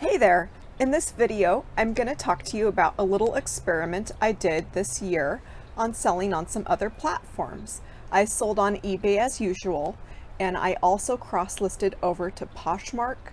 Hey there! In this video, I'm going to talk to you about a little experiment I did this year on selling on some other platforms. I sold on eBay as usual, and I also cross-listed over to Poshmark,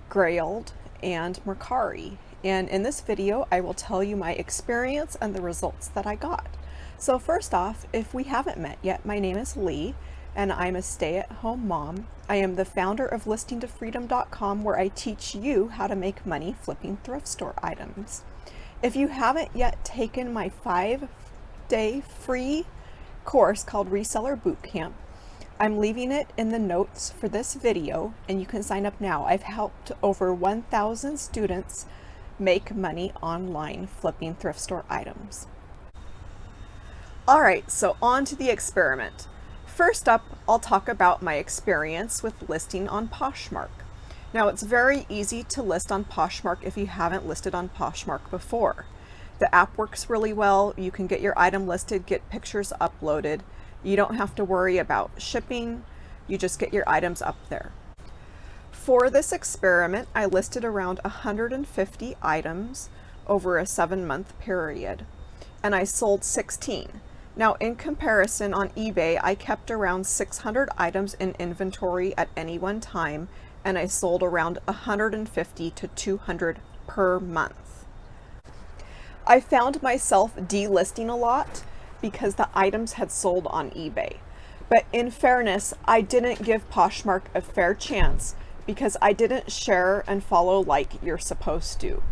Grailed, and Mercari. And in this video, I will tell you my experience and the results that I got. So first off, if we haven't met yet, my name is Lee, and I'm a stay-at-home mom. I am the founder of listingtofreedom.com, where I teach you how to make money flipping thrift store items. If you haven't yet taken my 5-day free course called Reseller Bootcamp, I'm leaving it in the notes for this video, and you can sign up now. I've helped over 1,000 students make money online flipping thrift store items. All right, so on to the experiment. First up, I'll talk about my experience with listing on Poshmark. Now, it's very easy to list on Poshmark if you haven't listed on Poshmark before. The app works really well. You can get your item listed, get pictures uploaded. You don't have to worry about shipping. You just get your items up there. For this experiment, I listed around 150 items over a 7-month period, and I sold 16. Now, in comparison, on eBay, I kept around 600 items in inventory at any one time, and I sold around 150 to 200 per month. I found myself delisting a lot because the items had sold on eBay. But in fairness, I didn't give Poshmark a fair chance because I didn't share and follow like you're supposed to.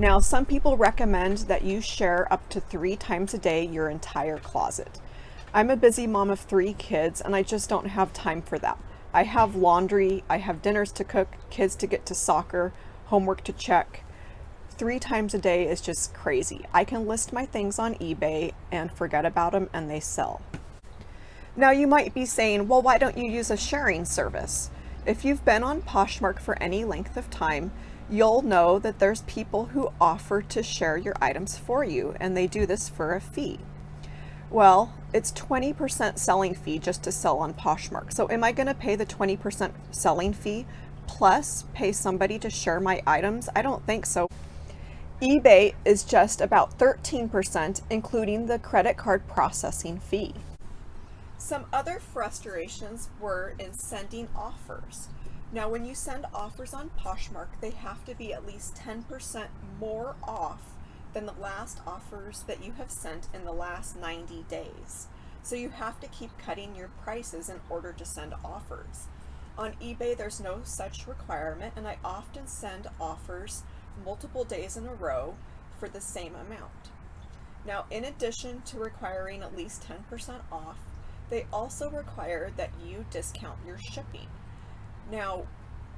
Now, some people recommend that you share up to 3 times a day your entire closet. I'm a busy mom of 3 kids, and I just don't have time for that. I have laundry, I have dinners to cook, kids to get to soccer, homework to check. 3 times a day is just crazy. I can list my things on eBay and forget about them, and they sell. Now, you might be saying, well, why don't you use a sharing service? If you've been on Poshmark for any length of time, you'll know that there's people who offer to share your items for you, and they do this for a fee. Well, it's 20% selling fee just to sell on Poshmark. So am I going to pay the 20% selling fee plus pay somebody to share my items? I don't think so. eBay is just about 13%, including the credit card processing fee. Some other frustrations were in sending offers. Now, when you send offers on Poshmark, they have to be at least 10% more off than the last offers that you have sent in the last 90 days. So you have to keep cutting your prices in order to send offers. On eBay, there's no such requirement, and I often send offers multiple days in a row for the same amount. Now, in addition to requiring at least 10% off, they also require that you discount your shipping. Now,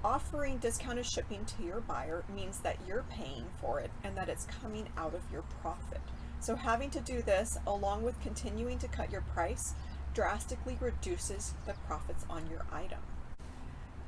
offering discounted shipping to your buyer means that you're paying for it and that it's coming out of your profit. So having to do this, along with continuing to cut your price, drastically reduces the profits on your item.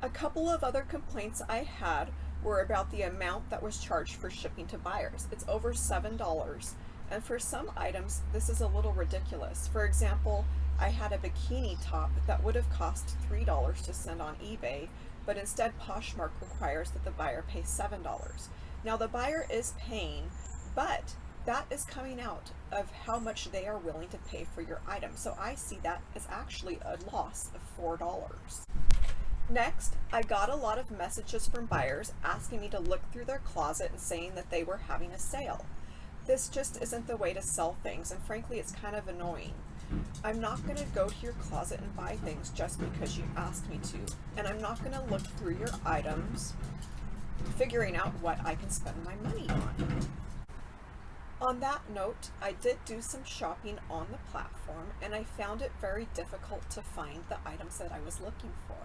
A couple of other complaints I had were about the amount that was charged for shipping to buyers. It's over $7, and for some items, this is a little ridiculous. For example, I had a bikini top that would have cost $3 to send on eBay, but instead Poshmark requires that the buyer pay $7. Now, the buyer is paying, but that is coming out of how much they are willing to pay for your item. So I see that as actually a loss of $4. Next, I got a lot of messages from buyers asking me to look through their closet and saying that they were having a sale. This just isn't the way to sell things, and frankly, it's kind of annoying. I'm not going to go to your closet and buy things just because you asked me to, and I'm not going to look through your items figuring out what I can spend my money on. On that note, I did do some shopping on the platform, and I found it very difficult to find the items that I was looking for.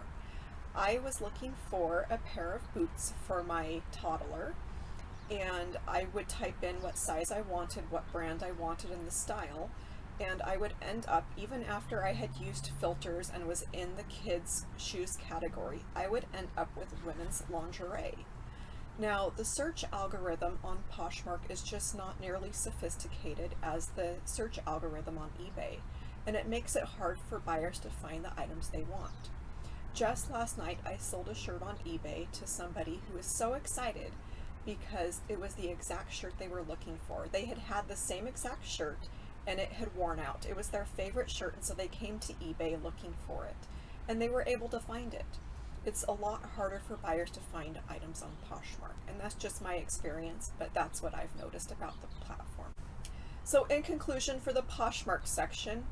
I was looking for a pair of boots for my toddler, and I would type in what size I wanted, what brand I wanted, and the style, and I would end up, even after I had used filters and was in the kids' shoes category, I would end up with women's lingerie. Now, the search algorithm on Poshmark is just not nearly sophisticated as the search algorithm on eBay, and it makes it hard for buyers to find the items they want. Just last night, I sold a shirt on eBay to somebody who was so excited because it was the exact shirt they were looking for. They had had the same exact shirt and it had worn out. It was their favorite shirt, and so they came to eBay looking for it, and they were able to find it. It's a lot harder for buyers to find items on Poshmark, and that's just my experience, but that's what I've noticed about the platform. So in conclusion, for the Poshmark section,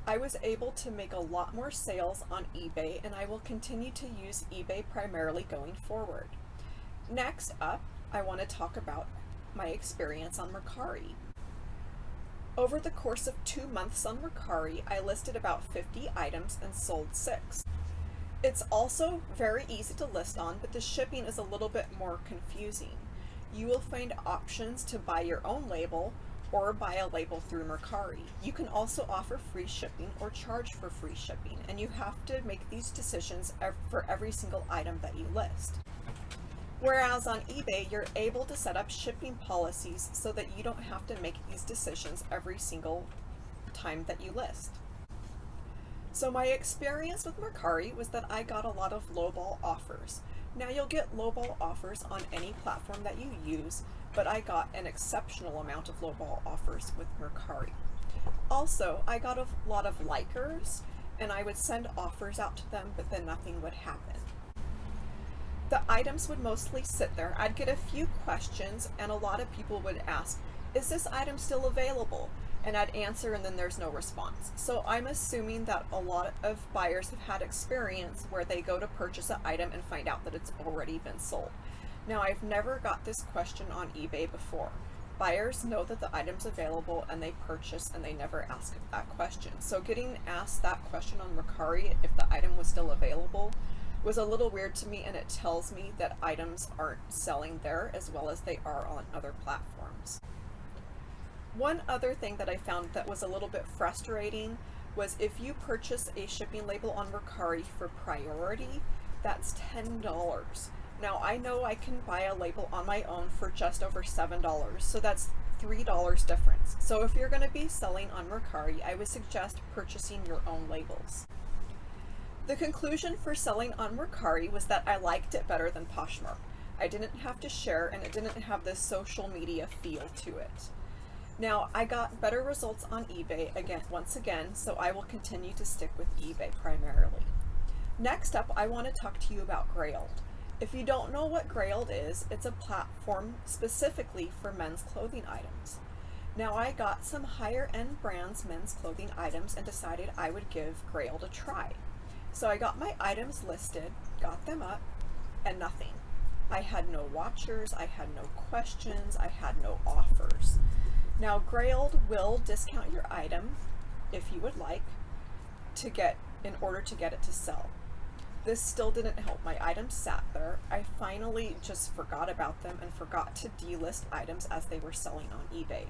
I was able to make a lot more sales on eBay, and I will continue to use eBay primarily going forward. Next up, I want to talk about my experience on Mercari. Over the course of 2 months on Mercari, I listed about 50 items and sold 6. It's also very easy to list on, but the shipping is a little bit more confusing. You will find options to buy your own label or buy a label through Mercari. You can also offer free shipping or charge for free shipping, and you have to make these decisions for every single item that you list. Whereas on eBay, you're able to set up shipping policies so that you don't have to make these decisions every single time that you list. So my experience with Mercari was that I got a lot of lowball offers. Now you'll get lowball offers on any platform that you use, but I got an exceptional amount of lowball offers with Mercari. Also, I got a lot of likers, and I would send offers out to them, but then nothing would happen. The items would mostly sit there. I'd get a few questions, and a lot of people would ask, is this item still available? And I'd answer, and then there's no response. So I'm assuming that a lot of buyers have had experience where they go to purchase an item and find out that it's already been sold. Now, I've never got this question on eBay before. Buyers know that the item's available and they purchase, and they never ask that question. So getting asked that question on Mercari, if the item was still available, was a little weird to me, and it tells me that items aren't selling there as well as they are on other platforms. One other thing that I found that was a little bit frustrating was if you purchase a shipping label on Mercari for priority, that's $10. Now I know I can buy a label on my own for just over $7, so that's $3 difference. So if you're going to be selling on Mercari, I would suggest purchasing your own labels. The conclusion for selling on Mercari was that I liked it better than Poshmark. I didn't have to share, and it didn't have this social media feel to it. Now, I got better results on eBay once again, so I will continue to stick with eBay primarily. Next up, I want to talk to you about Grailed. If you don't know what Grailed is, it's a platform specifically for men's clothing items. Now, I got some higher end brands men's clothing items and decided I would give Grailed a try. So I got my items listed, got them up, and nothing. I had no watchers, I had no questions, I had no offers. Now, Grailed will discount your item, if you would like, in order to get it to sell. This still didn't help. My items sat there. I finally just forgot about them and forgot to delist items as they were selling on eBay.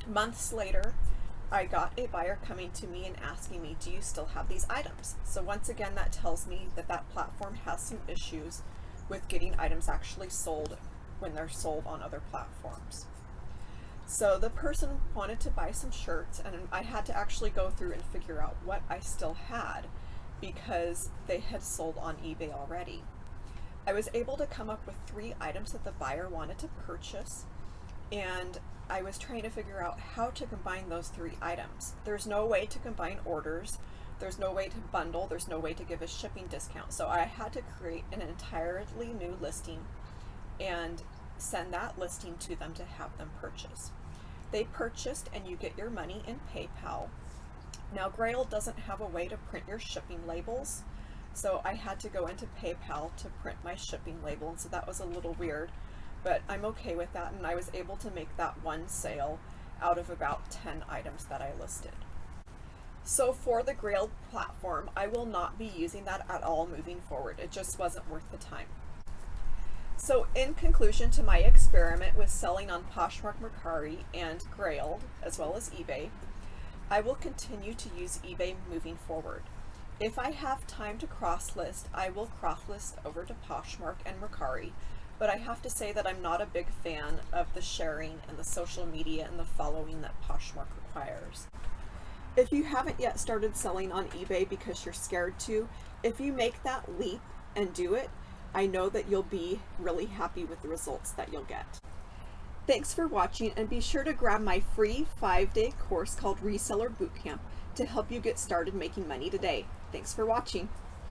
Months later, I got a buyer coming to me and asking me, do you still have these items? So once again, that tells me that that platform has some issues with getting items actually sold when they're sold on other platforms. So the person wanted to buy some shirts, and I had to actually go through and figure out what I still had because they had sold on eBay already. I was able to come up with 3 items that the buyer wanted to purchase, and I was trying to figure out how to combine those 3 items. There's no way to combine orders, there's no way to bundle, there's no way to give a shipping discount. So I had to create an entirely new listing and send that listing to them to have them purchase. They purchased, and you get your money in PayPal. Now, Grailed doesn't have a way to print your shipping labels, so I had to go into PayPal to print my shipping label, and so that was a little weird, but I'm okay with that, and I was able to make that one sale out of about 10 items that I listed. So for the Grailed platform, I will not be using that at all moving forward. It just wasn't worth the time. So in conclusion to my experiment with selling on Poshmark, Mercari, and Grailed, as well as eBay, I will continue to use eBay moving forward. If I have time to cross-list, I will cross-list over to Poshmark and Mercari, but I have to say that I'm not a big fan of the sharing and the social media and the following that Poshmark requires. If you haven't yet started selling on eBay because you're scared to, if you make that leap and do it, I know that you'll be really happy with the results that you'll get. Thanks for watching, and be sure to grab my free 5-day course called Reseller Bootcamp to help you get started making money today. Thanks for watching.